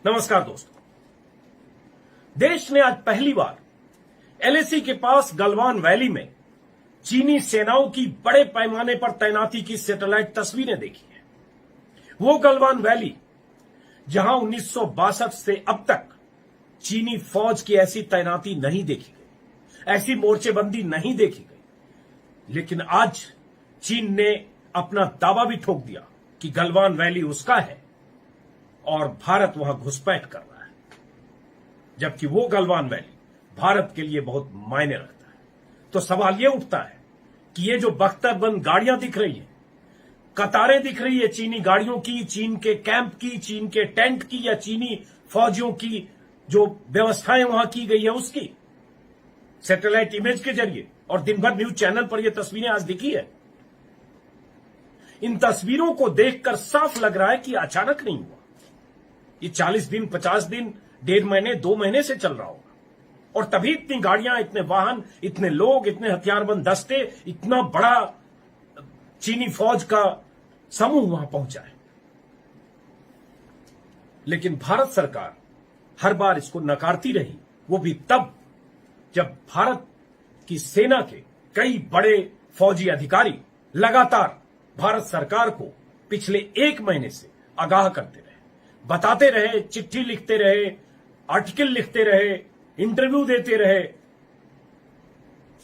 नमस्कार दोस्तों। देश ने आज पहली बार एलएसी के पास गलवान वैली में चीनी सेनाओं की बड़े पैमाने पर तैनाती की सैटेलाइट तस्वीरें देखी हैं। वो गलवान वैली जहां 1962 से अब तक चीनी फौज की ऐसी तैनाती नहीं देखी गई, ऐसी मोर्चेबंदी नहीं देखी गई। लेकिन आज चीन ने अपना दावा भी ठोक दिया कि गलवान वैली उसका है और भारत वहां घुसपैठ कर रहा है, जबकि वो गलवान वैली भारत के लिए बहुत मायने रखता है। तो सवाल ये उठता है कि ये जो बख्तरबंद गाड़ियां दिख रही हैं, कतारें दिख रही है चीनी गाड़ियों की, चीन के कैंप की, चीन के टेंट की, या चीनी फौजियों की जो व्यवस्थाएं वहां की गई है उसकी, सैटेलाइट इमेज के जरिए और दिन भर न्यूज चैनल पर यह तस्वीरें आज दिखी है। इन तस्वीरों को देखकर साफ लग रहा है कि अचानक नहीं हुआ, ये 40 दिन, 50 दिन, 1.5 महीने, 2 महीने से चल रहा होगा। और तभी इतनी गाड़ियां, इतने वाहन, इतने लोग, इतने हथियारबंद दस्ते, इतना बड़ा चीनी फौज का समूह वहां पहुंचा है। लेकिन भारत सरकार हर बार इसको नकारती रही, वो भी तब जब भारत की सेना के कई बड़े फौजी अधिकारी लगातार भारत सरकार को पिछले 1 महीने से आगाह करते रहे, बताते रहे, चिट्ठी लिखते रहे, आर्टिकल लिखते रहे, इंटरव्यू देते रहे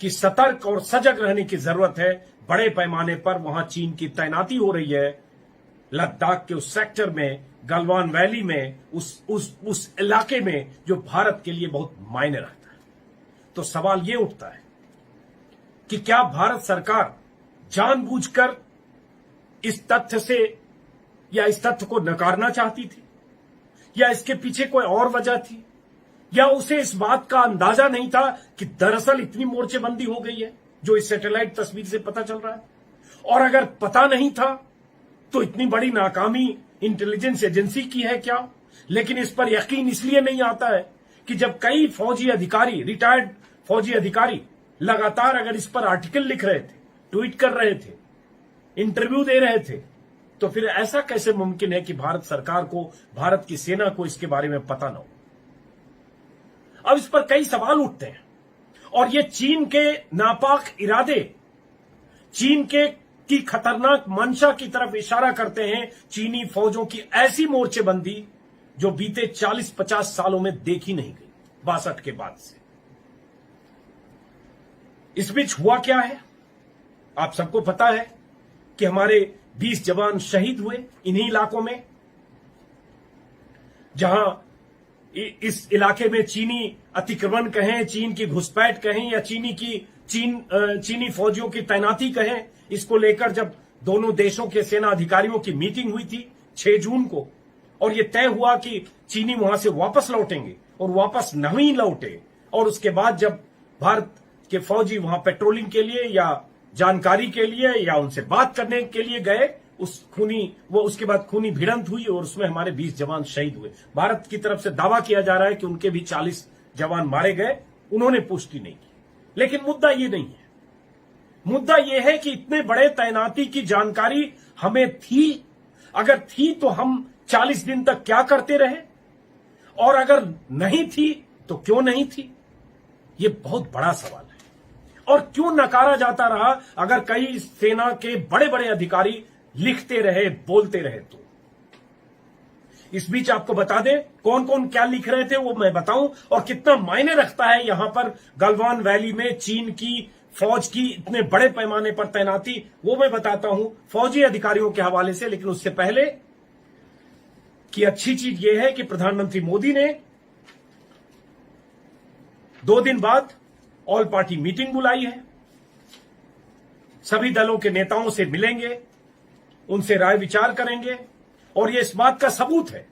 कि सतर्क और सजग रहने की जरूरत है। बड़े पैमाने पर वहां चीन की तैनाती हो रही है, लद्दाख के उस सेक्टर में, गलवान वैली में, उस इलाके में जो भारत के लिए बहुत मायने रखता है। तो सवाल यह उठता है कि क्या भारत सरकार जानबूझकर इस तथ्य से या इस तथ्य को नकारना चाहती थी, या इसके पीछे कोई और वजह थी, या उसे इस बात का अंदाजा नहीं था कि दरअसल इतनी मोर्चेबंदी हो गई है जो इस सैटेलाइट तस्वीर से पता चल रहा है। और अगर पता नहीं था तो इतनी बड़ी नाकामी इंटेलिजेंस एजेंसी की है क्या? लेकिन इस पर यकीन इसलिए नहीं आता है कि जब कई फौजी अधिकारी, रिटायर्ड फौजी अधिकारी लगातार अगर इस पर आर्टिकल लिख रहे थे, ट्वीट कर रहे थे, इंटरव्यू दे रहे थे, तो फिर ऐसा कैसे मुमकिन है कि भारत सरकार को, भारत की सेना को इसके बारे में पता न हो? अब इस पर कई सवाल उठते हैं और ये चीन के नापाक इरादे, चीन की खतरनाक मंशा की तरफ इशारा करते हैं। चीनी फौजों की ऐसी मोर्चेबंदी जो बीते 40-50 सालों में देखी नहीं गई, 62 के बाद से। इस बीच हुआ क्या है, आप सबको पता है कि हमारे 20 जवान शहीद हुए इन्हीं इलाकों में, जहां इस इलाके में चीनी अतिक्रमण कहें, चीन की घुसपैठ कहें, या चीनी फौजियों की तैनाती कहें, इसको लेकर जब दोनों देशों के सेना अधिकारियों की मीटिंग हुई थी 6 जून को, और यह तय हुआ कि चीनी वहां से वापस लौटेंगे और वापस नहीं लौटे, और उसके बाद जब भारत के फौजी वहां पेट्रोलिंग के लिए या जानकारी के लिए या उनसे बात करने के लिए गए, उसके बाद खूनी भिड़ंत हुई और उसमें हमारे 20 जवान शहीद हुए। भारत की तरफ से दावा किया जा रहा है कि उनके भी 40 जवान मारे गए, उन्होंने पुष्टि नहीं की। लेकिन मुद्दा ये नहीं है, मुद्दा यह है कि इतने बड़े तैनाती की जानकारी हमें थी, अगर थी तो हम 40 दिन तक क्या करते रहे, और अगर नहीं थी तो क्यों नहीं थी? यह बहुत बड़ा सवाल है। और क्यों नकारा जाता रहा अगर कई सेना के बड़े बड़े अधिकारी लिखते रहे, बोलते रहे तो? इस बीच आपको बता दें कौन कौन क्या लिख रहे थे वो मैं बताऊं, और कितना मायने रखता है यहां पर गलवान वैली में चीन की फौज की इतने बड़े पैमाने पर तैनाती, वो मैं बताता हूं फौजी अधिकारियों के हवाले से। लेकिन उससे पहले की अच्छी चीज यह है कि प्रधानमंत्री मोदी ने 2 दिन बाद ऑल पार्टी मीटिंग बुलाई है, सभी दलों के नेताओं से मिलेंगे, उनसे राय विचार करेंगे, और यह इस बात का सबूत है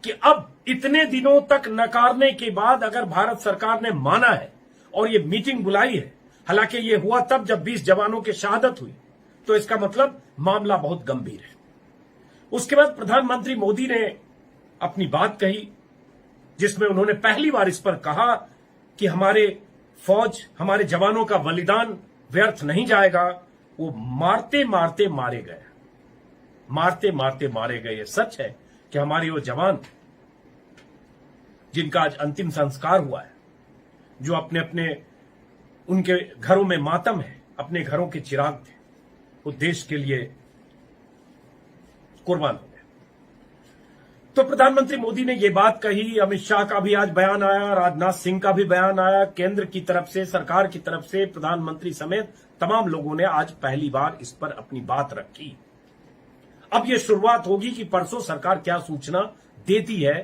कि अब इतने दिनों तक नकारने के बाद अगर भारत सरकार ने माना है और यह मीटिंग बुलाई है, हालांकि यह हुआ तब जब 20 जवानों की शहादत हुई, तो इसका मतलब मामला बहुत गंभीर है। उसके बाद प्रधानमंत्री मोदी ने अपनी बात कही, जिसमें उन्होंने पहली बार इस पर कहा कि हमारे जवानों का बलिदान व्यर्थ नहीं जाएगा। वो मारते मारते मारे गए। ये सच है कि हमारे वो जवान जिनका आज अंतिम संस्कार हुआ है, जो अपने अपने उनके घरों में मातम है, अपने घरों के चिराग थे, वो देश के लिए कुर्बान हो गए। तो प्रधानमंत्री मोदी ने यह बात कही, अमित शाह का भी आज बयान आया, राजनाथ सिंह का भी बयान आया, केंद्र की तरफ से, सरकार की तरफ से, प्रधानमंत्री समेत तमाम लोगों ने आज पहली बार इस पर अपनी बात रखी। अब यह शुरुआत होगी कि परसों सरकार क्या सूचना देती है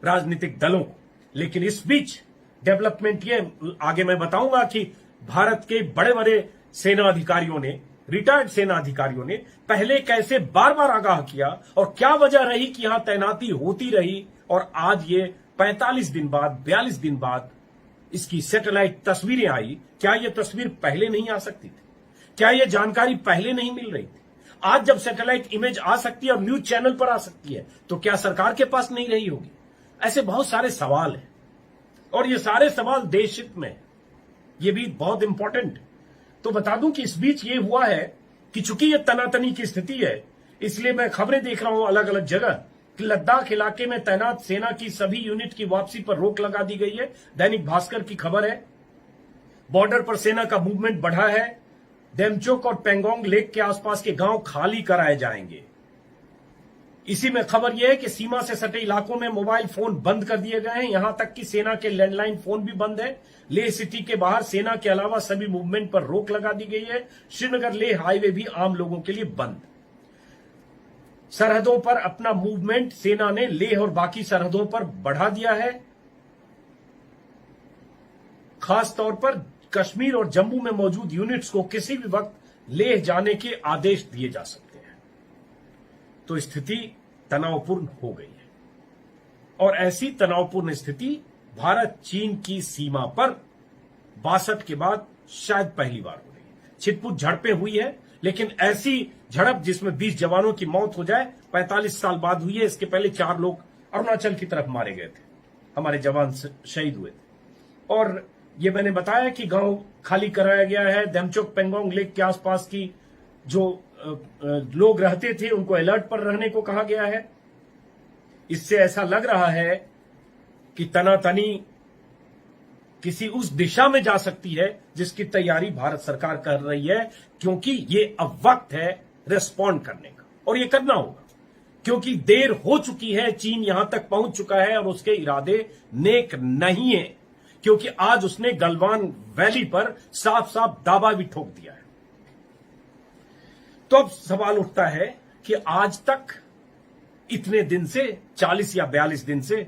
राजनीतिक दलों को। लेकिन इस बीच डेवलपमेंट ये आगे मैं बताऊंगा कि भारत के बड़े बड़े सेना अधिकारियों ने, रिटायर्ड सेना अधिकारियों ने पहले कैसे बार बार आगाह किया और क्या वजह रही कि यहां तैनाती होती रही, और आज ये 45 दिन बाद, 42 दिन बाद इसकी सैटेलाइट तस्वीरें आई। क्या यह तस्वीर पहले नहीं आ सकती थी? क्या यह जानकारी पहले नहीं मिल रही थी? आज जब सैटेलाइट इमेज आ सकती है और न्यूज चैनल पर आ सकती है, तो क्या सरकार के पास नहीं रही होगी? ऐसे बहुत सारे सवाल हैं और ये सारे सवाल देश हित में, ये भी बहुत इंपॉर्टेंट। तो बता दूं कि इस बीच ये हुआ है कि चूंकि ये तनातनी की स्थिति है, इसलिए मैं खबरें देख रहा हूं अलग अलग जगह कि लद्दाख इलाके में तैनात सेना की सभी यूनिट की वापसी पर रोक लगा दी गई है। दैनिक भास्कर की खबर है। बॉर्डर पर सेना का मूवमेंट बढ़ा है। डेमचोक और पेंगोंग लेक के आसपास के गांव खाली कराए जाएंगे। इसी में खबर यह है कि सीमा से सटे इलाकों में मोबाइल फोन बंद कर दिए गए हैं, यहां तक कि सेना के लैंडलाइन फोन भी बंद है। लेह सिटी के बाहर सेना के अलावा सभी मूवमेंट पर रोक लगा दी गई है। श्रीनगर लेह हाईवे भी आम लोगों के लिए बंद। सरहदों पर अपना मूवमेंट सेना ने लेह और बाकी सरहदों पर बढ़ा दिया है। खास तौर पर कश्मीर और जम्मू में मौजूद यूनिट्स को किसी भी वक्त लेह जाने के आदेश दिए जा सकते हैं। तो स्थिति तनावपूर्ण हो गई है और ऐसी तनावपूर्ण स्थिति भारत चीन की सीमा पर 62 के बाद शायद पहली बार हो रही है। छिटपुट झड़पें हुई है, लेकिन ऐसी झड़प जिसमें 20 जवानों की मौत हो जाए 45 साल बाद हुई है। इसके पहले 4 लोग अरुणाचल की तरफ मारे गए थे, हमारे जवान शहीद हुए थे। और ये मैंने बताया कि गांव खाली कराया गया है। डेमचोक पेंगोंग लेक के आसपास की जो लोग रहते थे उनको अलर्ट पर रहने को कहा गया है। इससे ऐसा लग रहा है कि तनातनी किसी उस दिशा में जा सकती है जिसकी तैयारी भारत सरकार कर रही है, क्योंकि ये अब वक्त है रिस्पॉन्ड करने का और ये करना होगा, क्योंकि देर हो चुकी है। चीन यहां तक पहुंच चुका है और उसके इरादे नेक नहीं है, क्योंकि आज उसने गलवान वैली पर साफ साफ दावा भी ठोक दिया है। तो अब सवाल उठता है कि आज तक इतने दिन से 40 या 42 दिन से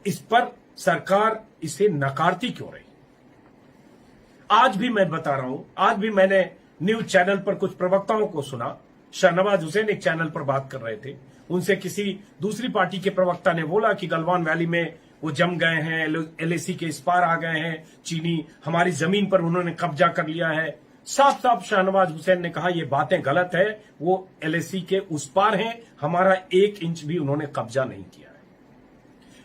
इस पर सरकार इसे नकारती क्यों रही? आज भी मैं बता रहा हूं, आज भी मैंने न्यूज चैनल पर कुछ प्रवक्ताओं को सुना। शाहनवाज हुसैन एक चैनल पर बात कर रहे थे, उनसे किसी दूसरी पार्टी के प्रवक्ता ने बोला कि गलवान वैली में वो जम गए हैं, एलएसी के इस पार आ गए हैं, चीनी हमारी जमीन पर उन्होंने कब्जा कर लिया है। साफ साफ शाहनवाज हुसैन ने कहा ये बातें गलत है, वो एलएसी के उस पार हैं, हमारा 1 इंच भी उन्होंने कब्जा नहीं किया है।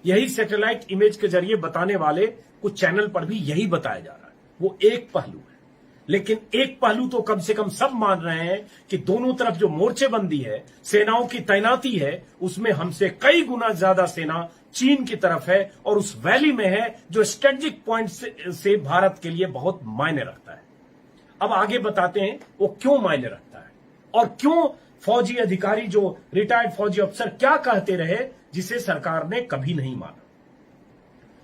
यही सैटेलाइट इमेज के जरिए बताने वाले कुछ चैनल पर भी यही बताया जा रहा है। वो एक पहलू है, लेकिन एक पहलू तो कम से कम सब मान रहे हैं कि दोनों तरफ जो मोर्चेबंदी है, सेनाओं की तैनाती है, उसमें हमसे कई गुना ज्यादा सेना चीन की तरफ है और उस वैली में है, जो स्ट्रेटेजिक पॉइंट से भारत के लिए बहुत मायने रखता है। अब आगे बताते हैं वो क्यों मायने रखता है और क्यों फौजी अधिकारी, जो रिटायर्ड फौजी अफसर क्या कहते रहे, जिसे सरकार ने कभी नहीं माना।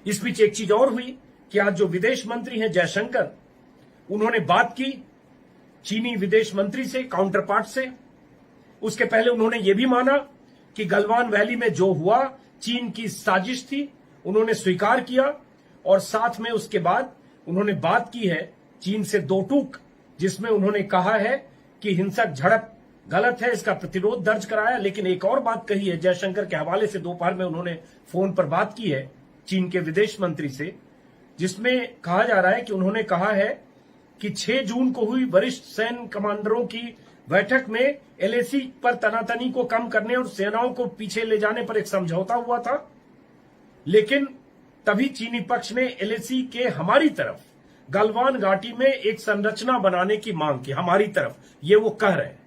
इस बीच एक चीज और हुई कि आज जो विदेश मंत्री हैं जयशंकर, उन्होंने बात की चीनी विदेश मंत्री से, काउंटर पार्ट से। उसके पहले उन्होंने यह भी माना कि गलवान वैली में जो हुआ चीन की साजिश थी, उन्होंने स्वीकार किया। और साथ में उसके बाद उन्होंने बात की है चीन से 2 टूक, जिसमें उन्होंने कहा है कि हिंसक झड़प गलत है, इसका प्रतिरोध दर्ज कराया। लेकिन एक और बात कही है जयशंकर के हवाले से, दोपहर में उन्होंने फोन पर बात की है चीन के विदेश मंत्री से, जिसमें कहा जा रहा है कि उन्होंने कहा है कि 6 जून को हुई वरिष्ठ सैन्य कमांडरों की बैठक में एलएसी पर तनातनी को कम करने और सेनाओं को पीछे ले जाने पर एक समझौता हुआ था, लेकिन तभी चीनी पक्ष ने एलएसी के हमारी तरफ गलवान घाटी में एक संरचना बनाने की मांग की। हमारी तरफ, ये वो कह रहे हैं,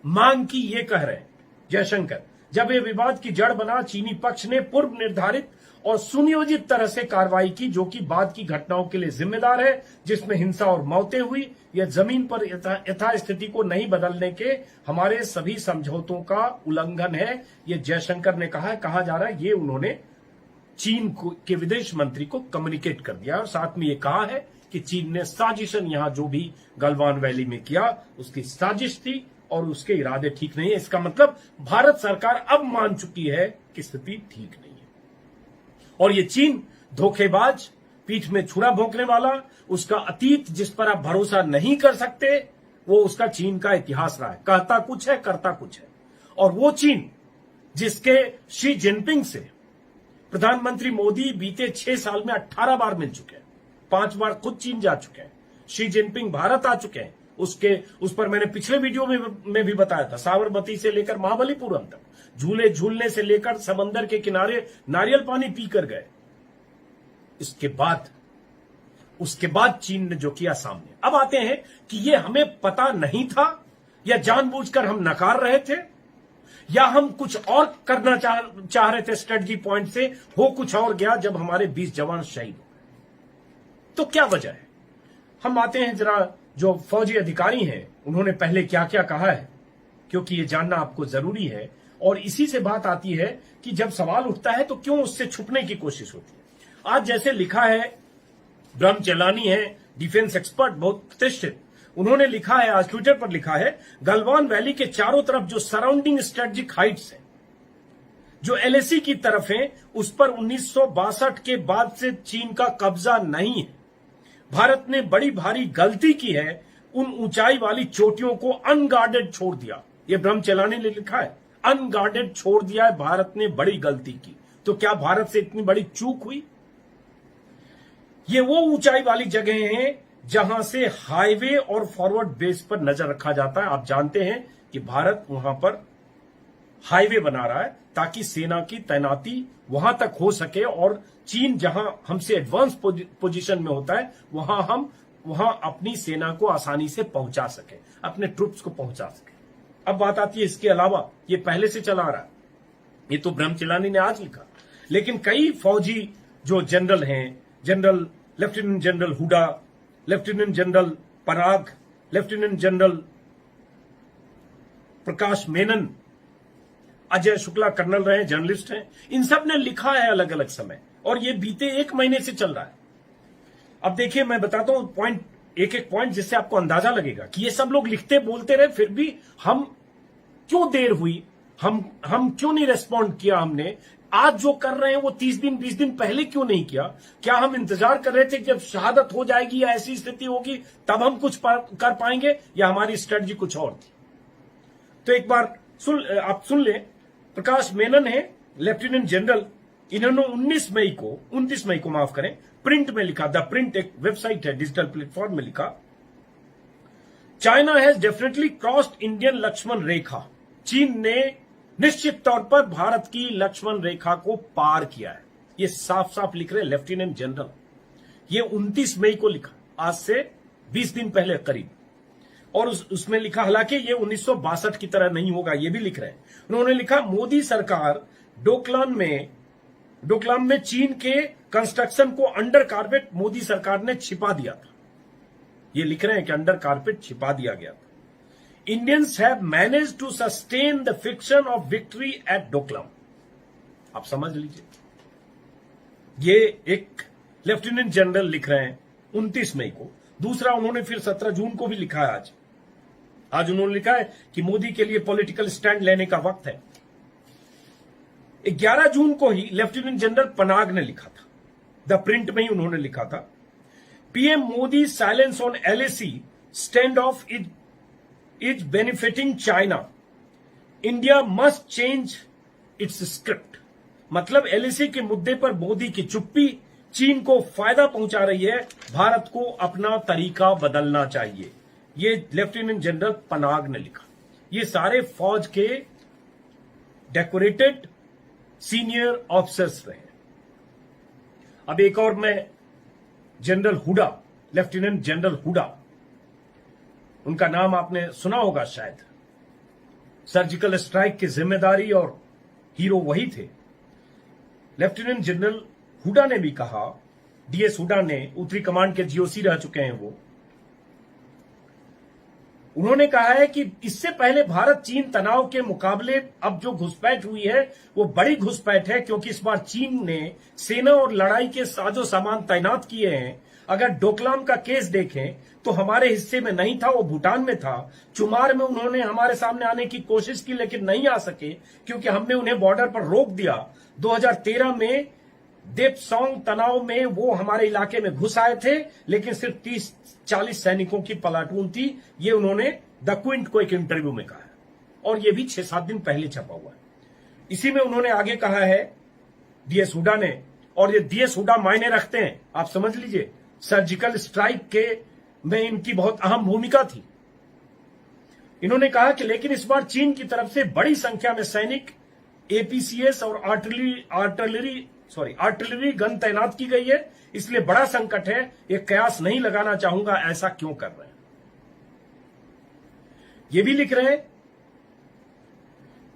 मांग की ये कह रहे हैं जयशंकर। जब यह विवाद की जड़ बना, चीनी पक्ष ने पूर्व निर्धारित और सुनियोजित तरह से कार्रवाई की, जो कि बाद की घटनाओं के लिए जिम्मेदार है, जिसमें हिंसा और मौतें हुई। यह जमीन पर यथास्थिति को नहीं बदलने के हमारे सभी समझौतों का उल्लंघन है। यह जयशंकर ने कहा जा रहा है, ये उन्होंने चीन के विदेश मंत्री को कम्युनिकेट कर दिया और साथ में यह कहा है कि चीन ने साजिशन यहां जो भी गलवान वैली में किया उसकी साजिश थी और उसके इरादे ठीक नहीं है। इसका मतलब भारत सरकार अब मान चुकी है कि स्थिति ठीक नहीं है और ये चीन धोखेबाज, पीठ में छुरा भोंकने वाला, उसका अतीत जिस पर आप भरोसा नहीं कर सकते, वो उसका चीन का इतिहास रहा है। कहता कुछ है, करता कुछ है। और वो चीन जिसके शी जिनपिंग से प्रधानमंत्री मोदी बीते 6 साल में 18 बार मिल चुके हैं, 5 बार खुद चीन जा चुके हैं, शी जिनपिंग भारत आ चुके हैं। उस पर मैंने पिछले वीडियो में भी बताया था, साबरमती से लेकर महाबलीपुरम तक, झूले झूलने से लेकर समंदर के किनारे नारियल पानी पीकर गए। उसके बाद चीन ने जो किया सामने। अब आते हैं कि ये हमें पता नहीं था या जानबूझकर हम नकार रहे थे या हम कुछ और करना चाह रहे थे स्ट्रेटजी पॉइंट से, हो कुछ और गया जब हमारे 20 जवान शहीद हो गए। तो क्या वजह है? हम आते हैं जरा जो फौजी अधिकारी हैं उन्होंने पहले क्या क्या कहा है, क्योंकि ये जानना आपको जरूरी है। और इसी से बात आती है कि जब सवाल उठता है तो क्यों उससे छुपने की कोशिश होती है। आज जैसे लिखा है, ब्रह्म चेलानी है, डिफेंस एक्सपर्ट, बहुत प्रतिष्ठित, उन्होंने लिखा है, आज ट्विटर पर लिखा है, गलवान वैली के चारों तरफ जो सराउंडिंग स्ट्रेटेजिक हाइट्स हैं, जो एलएसी की तरफ हैं, उस पर 1962 के बाद से चीन का कब्जा नहीं है। भारत ने बड़ी भारी गलती की है, उन ऊंचाई वाली चोटियों को अनगार्डेड छोड़ दिया। ये ब्रह्म चेलानी ने लिखा है, अनगार्डेड छोड़ दिया है, भारत ने बड़ी गलती की। तो क्या भारत से इतनी बड़ी चूक हुई? ये वो ऊंचाई वाली जगह हैं जहां से हाईवे और फॉरवर्ड बेस पर नजर रखा जाता है। आप जानते हैं कि भारत वहां पर हाईवे बना रहा है ताकि सेना की तैनाती वहां तक हो सके और चीन जहां हमसे एडवांस पोजीशन में होता है वहां अपनी सेना को आसानी से पहुंचा सके, अपने ट्रूप्स को पहुंचा सके। अब बात आती है इसके अलावा, ये पहले से चला रहा है, ये तो ब्रह्म चेलानी ने आज लिखा, लेकिन कई फौजी जो जनरल हैं, general lieutenant general Hooda, lieutenant general Parag, lieutenant general Prakash Menon, Ajay Shukla colonel रहे, जर्नलिस्ट हैं, इन सब ने लिखा है अलग अलग समय और ये बीते 1 महीने से चल रहा है। अब देखिए, मैं बताता हूं पॉइंट, एक एक पॉइंट, जिससे आपको अंदाजा लगेगा कि ये सब लोग लिखते बोलते रहे, फिर भी हम क्यों देर हुई, हम क्यों नहीं रेस्पॉन्ड किया। हमने आज जो कर रहे हैं वो 30 दिन 20 दिन पहले क्यों नहीं किया? क्या हम इंतजार कर रहे थे कि जब शहादत हो जाएगी या ऐसी स्थिति होगी तब हम कुछ कर पाएंगे, या हमारी स्ट्रेटजी कुछ और थी? तो एक बार आप सुन लें। प्रकाश मेनन है लेफ्टिनेंट जनरल, इन्होंने 29 मई को माफ करें, प्रिंट में लिखा, द प्रिंट एक वेबसाइट है, डिजिटल प्लेटफॉर्म में लिखा, China has definitely crossed Indian Lakshman rekha. चीन ने निश्चित तौर पर भारत की लक्ष्मण रेखा को पार किया है। ये साफ साफ लिख रहे लेफ्टिनेंट जनरल, ये 29 मई को लिखा, आज से 20 दिन पहले करीब। और उसमें लिखा, हालांकि ये 1962 की तरह नहीं होगा, ये भी लिख रहे हैं। उन्होंने लिखा, मोदी सरकार डोकलाम में चीन के कंस्ट्रक्शन को अंडर कारपेट मोदी सरकार ने छिपा दिया था। ये लिख रहे हैं कि अंडर कारपेट छिपा दिया गया था। Indians have managed to sustain the fiction of victory at Doklam. आप समझ लीजिए, ये एक लेफ्टिनेंट जनरल लिख रहे हैं 29 मई को। दूसरा उन्होंने फिर 17 जून को भी लिखा है, आज उन्होंने लिखा है कि मोदी के लिए पॉलिटिकल स्टैंड लेने का वक्त है। 11 जून को ही लेफ्टिनेंट जनरल पनाग ने लिखा था, द प्रिंट में ही उन्होंने लिखा था, PM Modi silence on LAC stand of is benefiting China, India must change it's script. मतलब एलएसी के मुद्दे पर मोदी की चुप्पी चीन को फायदा पहुंचा रही है, भारत को अपना तरीका बदलना चाहिए। ये लेफ्टिनेंट जनरल पनाग ने लिखा। ये सारे फौज के डेकोरेटेड सीनियर ऑफिसर्स रहे। अब एक और मैं general Hooda, lieutenant general Hooda, उनका नाम आपने सुना होगा शायद, सर्जिकल स्ट्राइक की जिम्मेदारी और हीरो वही थे। लेफ्टिनेंट जनरल हुडा ने भी कहा, डीएस हुडा ने, उत्तरी कमांड के जीओसी रह चुके हैं वो, उन्होंने कहा है कि इससे पहले भारत चीन तनाव के मुकाबले अब जो घुसपैठ हुई है वो बड़ी घुसपैठ है, क्योंकि इस बार चीन ने सेना और लड़ाई के साजो सामान तैनात किए हैं। अगर डोकलाम का केस देखें तो हमारे हिस्से में नहीं था, वो भूटान में था। चुमार में उन्होंने हमारे सामने आने की कोशिश की लेकिन नहीं आ सके, क्योंकि हमने उन्हें बॉर्डर पर रोक दिया। 2013 में देपसोंग तनाव में वो हमारे इलाके में घुस आए थे, लेकिन सिर्फ 30-40 सैनिकों की प्लाटून थी। ये उन्होंने द क्विंट को एक इंटरव्यू में कहा है, और ये भी 6-7 दिन पहले छपा हुआ है। इसी में उन्होंने आगे कहा है डीएस हुडा ने, और ये डीएस हुडा मायने रखते हैं, आप समझ लीजिए। सर्जिकल स्ट्राइक के में इनकी बहुत अहम भूमिका थी। इन्होंने कहा कि लेकिन इस बार चीन की तरफ से बड़ी संख्या में सैनिक, एपीसीएस और आर्टिलरी गन तैनात की गई है, इसलिए बड़ा संकट है। ये कयास नहीं लगाना चाहूंगा ऐसा क्यों कर रहे हैं। ये भी लिख रहे हैं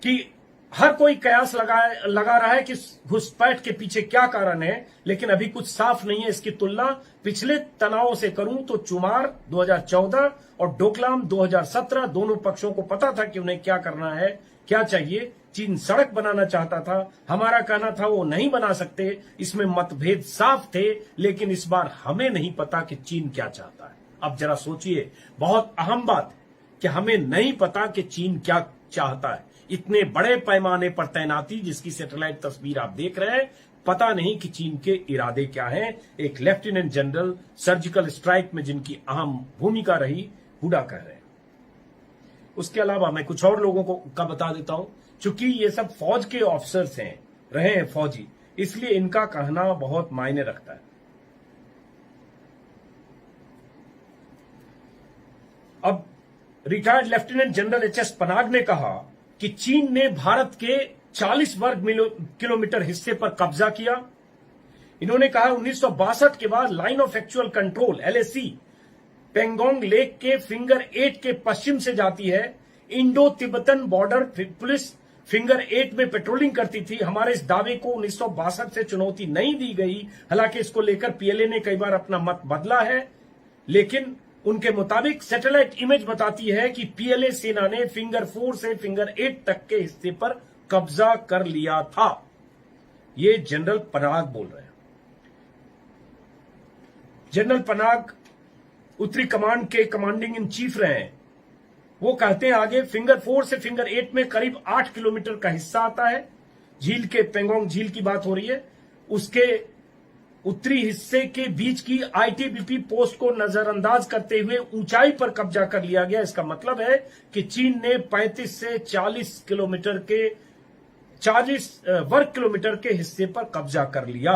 कि हर कोई कयास लगा रहा है कि घुसपैठ के पीछे क्या कारण है, लेकिन अभी कुछ साफ नहीं है। इसकी तुलना पिछले तनावों से करूं तो चुमार 2014 और डोकलाम 2017, दोनों पक्षों को पता था कि उन्हें क्या करना है, क्या चाहिए। चीन सड़क बनाना चाहता था, हमारा कहना था वो नहीं बना सकते। इसमें मतभेद साफ थे, लेकिन इस बार हमें नहीं पता कि चीन क्या चाहता है। अब जरा सोचिए, बहुत अहम बात है कि हमें नहीं पता कि चीन क्या चाहता है। इतने बड़े पैमाने पर तैनाती, जिसकी सैटेलाइट तस्वीर आप देख रहे हैं, पता नहीं कि चीन के इरादे क्या हैं। एक लेफ्टिनेंट जनरल सर्जिकल स्ट्राइक में जिनकी अहम भूमिका रही, हुडा कह रहे हैं। उसके अलावा मैं कुछ और लोगों का बता देता हूं। चूंकि ये सब फौज के ऑफिसर्स हैं, रहे हैं फौजी, इसलिए इनका कहना बहुत मायने रखता है। अब retired lieutenant general HS Panag ने कहा कि चीन ने भारत के 40 वर्ग किलोमीटर हिस्से पर कब्जा किया। इन्होंने कहा 1962 के बाद line of actual control LAC Pangong lake के फिंगर 8 के पश्चिम से जाती है। Indo Tibetan border police finger 8 में पेट्रोलिंग करती थी। हमारे इस दावे को 1962 से चुनौती नहीं दी गई। हालांकि इसको लेकर पीएलए ने कई बार अपना मत बदला है, लेकिन उनके मुताबिक सैटेलाइट इमेज बताती है कि पीएलए सेना ने फिंगर 4 से फिंगर 8 तक के हिस्से पर कब्जा कर लिया था। ये जनरल पनाग बोल रहे हैं। जनरल पनाग उत्तरी कमांड के कमांडिंग इन चीफ रहे हैं। वो कहते हैं आगे, फिंगर 4 से फिंगर 8 में करीब 8 किलोमीटर का हिस्सा आता है। झील के, पेंगोंग झील की बात हो रही है, उसके उत्तरी हिस्से के बीच की आईटीबीपी पोस्ट को नजरअंदाज करते हुए ऊंचाई पर कब्जा कर लिया गया। इसका मतलब है कि चीन ने 35 से 40 वर्ग किलोमीटर के हिस्से पर कब्जा कर लिया।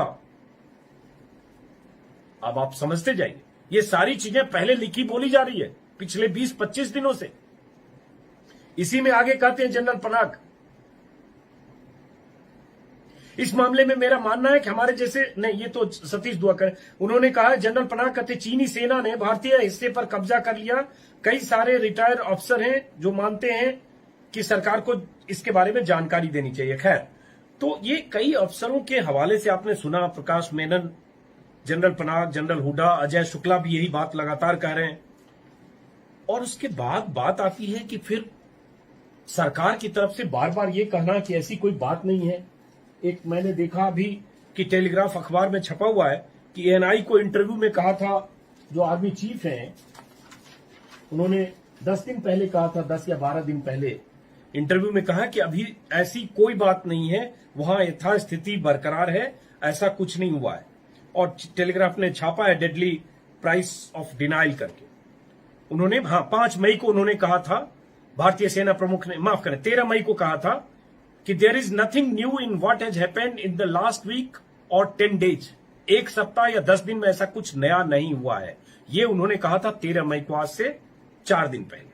अब आप समझते जाइए, ये सारी चीजें पहले लिखी बोली जा रही है पिछले 20-25 दिनों से। इसी में आगे कहते हैं जनरल पनाग, इस मामले में मेरा मानना है कि हमारे जैसे नहीं, ये तो सतीश दुआकर, उन्होंने कहा, जनरल पनाग कहते चीनी सेना ने भारतीय हिस्से पर कब्जा कर लिया। कई सारे रिटायर्ड अफसर हैं जो मानते हैं कि सरकार को इसके बारे में जानकारी देनी चाहिए। खैर, तो ये कई अफसरों के हवाले से आपने सुना, प्रकाश मेनन, जनरल पनाग, जनरल हुडा, अजय शुक्ला भी यही बात लगातार कह रहे हैं। और उसके बाद बात आती है कि फिर सरकार की तरफ से बार बार ये कहना कि ऐसी कोई बात नहीं है। एक मैंने देखा अभी कि टेलीग्राफ अखबार में छपा हुआ है कि एएनआई को इंटरव्यू में कहा था, जो आर्मी चीफ हैं, उन्होंने 10 दिन पहले कहा था, 10 या 12 दिन पहले इंटरव्यू में कहा कि अभी ऐसी कोई बात नहीं है, वहां यथास्थिति बरकरार है, ऐसा कुछ नहीं हुआ है। और टेलीग्राफ ने छापा है डेडली प्राइस ऑफ डिनाइल करके। उन्होंने 5 मई को उन्होंने कहा था, भारतीय सेना प्रमुख ने, माफ करें, 13 मई को कहा था कि there is nothing new in what has happened in the last week और 10 डेज। एक सप्ताह या 10 दिन में ऐसा कुछ नया नहीं हुआ है। ये उन्होंने कहा था 13 मई को, आज से 4 दिन पहले।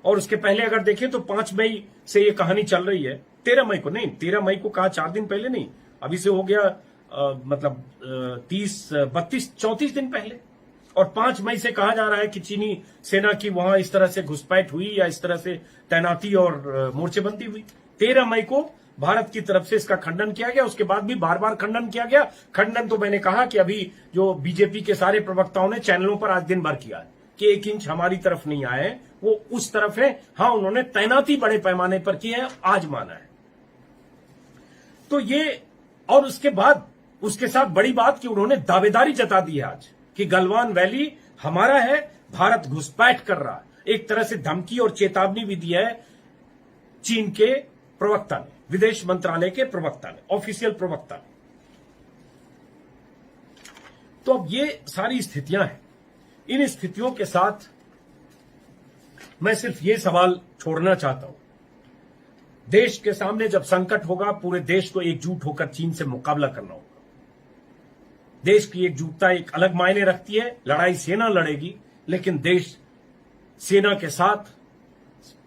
और उसके पहले अगर देखें तो 5 मई से ये कहानी चल रही है। 13 मई को नहीं, 13 मई को कहा 4 दिन पहले नहीं, अभी से हो गया 30, 32, 34 दिन पहले। और 5 मई से कहा जा रहा है कि चीनी सेना की वहां इस तरह से घुसपैठ हुई या इस तरह से तैनाती और मोर्चेबंदी हुई। 13 मई को भारत की तरफ से इसका खंडन किया गया, उसके बाद भी बार बार खंडन किया गया। खंडन तो मैंने कहा कि अभी जो बीजेपी के सारे प्रवक्ताओं ने चैनलों पर आज दिन भर किया है कि 1 इंच हमारी तरफ नहीं आए, वो उस तरफ है। हाँ, उन्होंने तैनाती बड़े पैमाने पर की है, आज माना है। तो ये, और उसके बाद उसके साथ बड़ी बात कि उन्होंने दावेदारी जता दी है आज कि गलवान वैली हमारा है, भारत घुसपैठ कर रहा है। एक तरह से धमकी और चेतावनी भी दी है चीन के प्रवक्ता ने, विदेश मंत्रालय के प्रवक्ता ने, ऑफिशियल प्रवक्ता ने। तो अब ये सारी स्थितियां हैं। इन स्थितियों के साथ मैं सिर्फ ये सवाल छोड़ना चाहता हूं, देश के सामने जब संकट होगा, पूरे देश को एकजुट होकर चीन से मुकाबला करना होगा। देश की एकजुटता एक अलग मायने रखती है। लड़ाई सेना लड़ेगी, लेकिन देश सेना के साथ,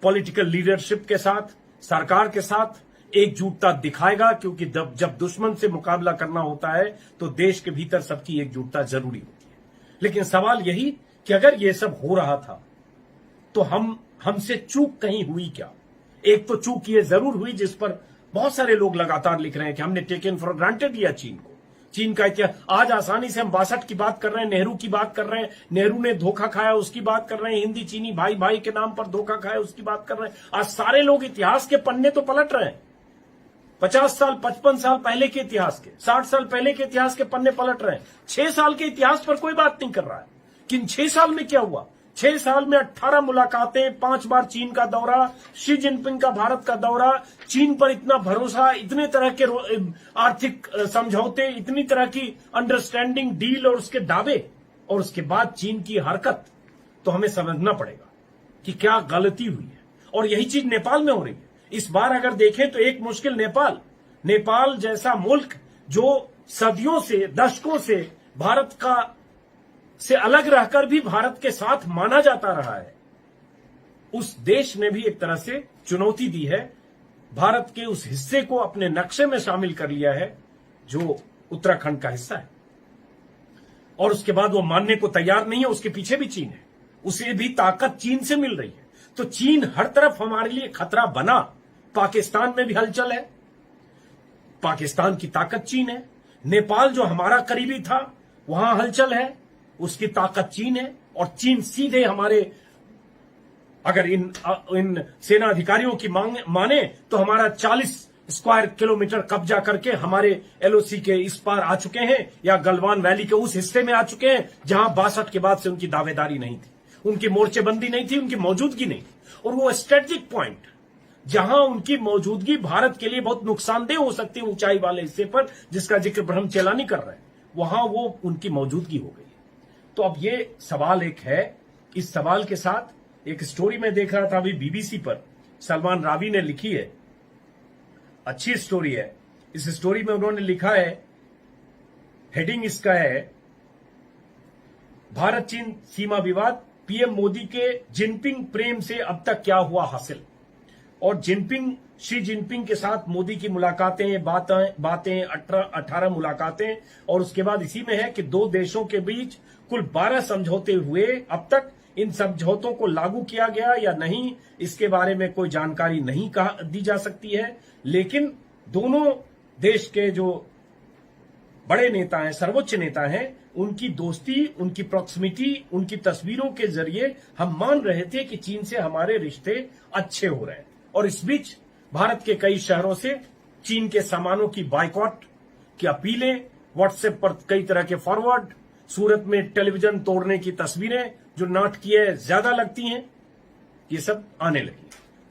पॉलिटिकल लीडरशिप के साथ, सरकार के साथ एकजुटता दिखाएगा, क्योंकि जब दुश्मन से मुकाबला करना होता है तो देश के भीतर सबकी एकजुटता जरूरी होती है। लेकिन सवाल यही कि अगर यह सब हो रहा था तो हमसे चूक कहीं हुई क्या? एक तो चूक ये जरूर हुई जिस पर बहुत सारे लोग लगातार लिख रहे हैं कि हमने टेकन फॉर ग्रांटेड लिया चीन को। चीन का इतिहास आज आसानी से हम 62 की बात कर रहे हैं, नेहरू की बात कर रहे हैं, नेहरू ने धोखा खाया उसकी बात कर रहे हैं, हिंदी चीनी भाई भाई के नाम पर धोखा खाया उसकी बात कर रहे हैं। आज सारे लोग इतिहास के पन्ने तो पलट रहे हैं, 50 साल 55 साल पहले के इतिहास के, 60 साल पहले के इतिहास के पन्ने पलट रहे हैं। 6 साल के इतिहास पर कोई बात नहीं कर रहा है कि 6 साल में क्या हुआ। 6 साल में 18 मुलाकातें, 5 बार चीन का दौरा, शी जिनपिंग का भारत का दौरा, चीन पर इतना भरोसा, इतने तरह के आर्थिक समझौते, इतनी तरह की अंडरस्टैंडिंग, डील और उसके दावे, और उसके बाद चीन की हरकत। तो हमें समझना पड़ेगा कि क्या गलती हुई है। और यही चीज नेपाल में हो रही है। इस बार अगर देखें तो एक मुश्किल नेपाल जैसा मुल्क जो सदियों से, दशकों से भारत का से अलग रहकर भी भारत के साथ माना जाता रहा है, उस देश ने भी एक तरह से चुनौती दी है। भारत के उस हिस्से को अपने नक्शे में शामिल कर लिया है जो उत्तराखंड का हिस्सा है, और उसके बाद वो मानने को तैयार नहीं है। उसके पीछे भी चीन है, उसे भी ताकत चीन से मिल रही है। तो चीन हर तरफ हमारे लिए खतरा बना। पाकिस्तान में भी हलचल है, पाकिस्तान की ताकत चीन है। नेपाल जो हमारा करीबी था वहां हलचल है, उसकी ताकत चीन है। और चीन सीधे हमारे, अगर इन सेना अधिकारियों की माने तो हमारा 40 स्क्वायर किलोमीटर कब्जा करके हमारे एलओसी के इस पार आ चुके हैं, या गलवान वैली के उस हिस्से में आ चुके हैं जहां 62 के बाद से उनकी दावेदारी नहीं थी, उनकी मोर्चेबंदी नहीं थी, उनकी मौजूदगी नहीं थी। और वो स्ट्रेटेजिक पॉइंट जहां उनकी मौजूदगी भारत के लिए बहुत नुकसानदेह हो सकती है, ऊंचाई वाले हिस्से पर जिसका जिक्र ब्रह्म चेलानी कर रहे हैं, वहां वो उनकी मौजूदगी हो गई। तो अब ये सवाल एक है। इस सवाल के साथ एक स्टोरी में देख रहा था अभी बीबीसी पर, सलमान रावी ने लिखी है, अच्छी स्टोरी है। इस स्टोरी में उन्होंने लिखा है, हेडिंग इसका है, भारत चीन सीमा विवाद, पीएम मोदी के जिनपिंग प्रेम से अब तक क्या हुआ हासिल। और शी जिनपिंग के साथ मोदी की मुलाकातें, बातें 18 मुलाकातें, और उसके बाद इसी में है कि 2 देशों के बीच कुल 12 समझौते हुए। अब तक इन समझौतों को लागू किया गया या नहीं, इसके बारे में कोई जानकारी नहीं दी जा सकती है। लेकिन दोनों देश के जो बड़े नेता हैं, सर्वोच्च नेता हैं, उनकी दोस्ती, उनकी प्रॉक्सिमिटी, उनकी तस्वीरों के जरिए हम मान रहे थे कि चीन से हमारे रिश्ते अच्छे हो रहे हैं। और इस बीच भारत के कई शहरों से चीन के सामानों की बाइकॉट की अपीलें, व्हाट्सएप पर कई तरह के फॉरवर्ड, सूरत में टेलीविजन तोड़ने की तस्वीरें जो नाटकीय ज्यादा लगती हैं, ये सब आने लगी।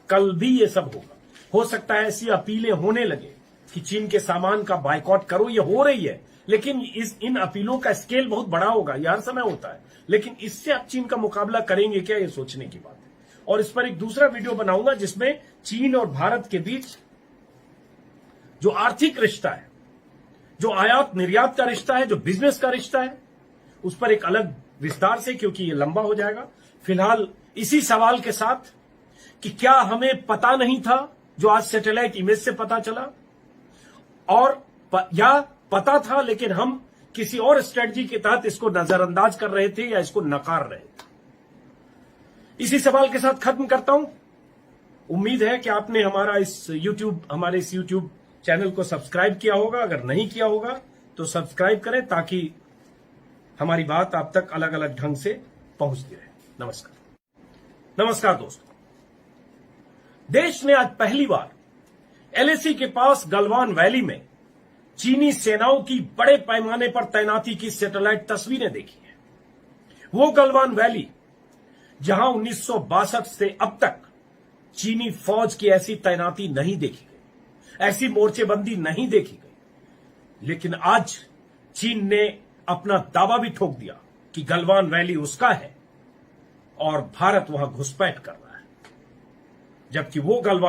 कल भी ये सब होगा। हो सकता है ऐसी अपीलें होने लगे कि चीन के सामान का बाइकॉट करो, ये हो रही है। लेकिन इन अपीलों का स्केल बहुत बड़ा होगा, ये हर समय होता है। लेकिन इससे आप चीन का मुकाबला करेंगे क्या, ये सोचने की बात है। और इस पर एक दूसरा वीडियो बनाऊंगा जिसमें चीन और भारत के बीच जो आर्थिक रिश्ता है, जो आयात निर्यात का रिश्ता है, जो बिजनेस का रिश्ता है, उस पर एक अलग विस्तार से, क्योंकि ये लंबा हो जाएगा। फिलहाल इसी सवाल के साथ कि क्या हमें पता नहीं था जो आज सैटेलाइट इमेज से पता चला, और या पता था लेकिन हम किसी और स्ट्रेटजी के तहत इसको नजरअंदाज कर रहे थे या इसको नकार रहे थे? इसी सवाल के साथ खत्म करता हूं। उम्मीद है कि आपने हमारे इस यूट्यूब चैनल को सब्सक्राइब किया होगा। अगर नहीं किया होगा तो सब्सक्राइब करें ताकि हमारी बात आप तक अलग अलग ढंग से पहुंचती रहे। नमस्कार दोस्तों, देश ने आज पहली बार एलएसी के पास गलवान वैली में चीनी सेनाओं की बड़े पैमाने पर तैनाती की सैटेलाइट तस्वीरें देखी हैं। वो गलवान वैली जहां 1962 से अब तक चीनी फौज की ऐसी तैनाती नहीं देखी गई, ऐसी मोर्चेबंदी नहीं देखी गई। लेकिन आज चीन ने अपना दावा भी ठोक दिया कि गलवान वैली उसका है और भारत वहां घुसपैठ कर रहा है, जबकि वो गलवान